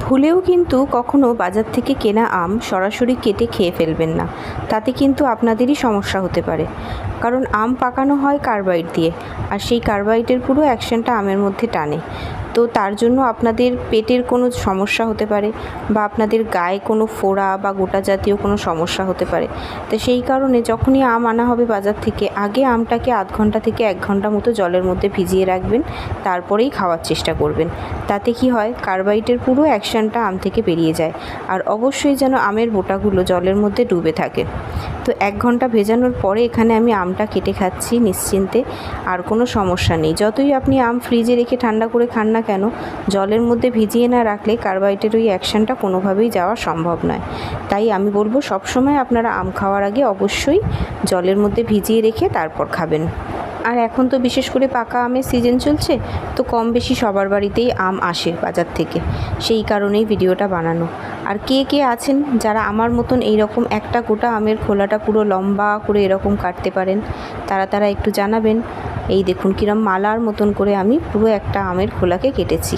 ভুলেও কিন্তু কখনো বাজার থেকে কেনা আম সরাসরি কেটে খেয়ে ফেলবেন না, তাতে কিন্তু আপনাদেরই সমস্যা হতে পারে। কারণ আম পাকানো হয় কার্বাইড দিয়ে, আর সেই কার্বাইডের পুরো অ্যাকশনটা আমের মধ্যে টানে। তো তার জন্য আপনাদের পেটের কোনো সমস্যা হতে পারে, বা আপনাদের গায়ে কোনো ফোড়া বা গোটা জাতীয় কোনো সমস্যা হতে পারে। তো সেই কারণে যখনই আম আনা হবে বাজার থেকে, আগে আমটাকে আধ ঘন্টা থেকে 1 ঘন্টা মতো জলের মধ্যে ভিজিয়ে রাখবেন, তারপরেই খাওয়ার চেষ্টা করবেন। তাতে কি হয়, কার্বাইডের পুরো অ্যাকশনটা আম থেকে বেরিয়ে যায়। আর অবশ্যই যেন আমের বোটাগুলো জলের মধ্যে ডুবে থাকে। তো 1 ঘন্টা ভেজানোর পরে এখানে আমি আমটা কেটে খাচ্ছি নিশ্চিন্তে, আর কোনো সমস্যা নেই। যতই আপনি আম ফ্রিজে রেখে ঠান্ডা করে খান না কেন, জলের মধ্যে ভিজিয়ে না রাখলে কার্বাইডের ওই অ্যাকশনটা কোনোভাবেই যাওয়া সম্ভব নয়। তাই আমি বলবো সবসময় আপনারা আম খাওয়ার আগে অবশ্যই জলের মধ্যে ভিজিয়ে রেখে তারপর খাবেন। আর এখন তো বিশেষ করে পাকা আমের সিজন চলছে, তো কম বেশি সবার বাড়িতেই আম আসে বাজার থেকে, সেই কারণেই ভিডিওটা বানানো। আর কে কে আছেন যারা আমার মতন এইরকম একটা গোটা আমের খোলাটা পুরো লম্বা করে এরকম কাটতে পারেন, তারা একটু জানাবেন। এই দেখুন কিরম মালার মতন করে আমি পুরো একটা আমের খোলাকে কেটেছি।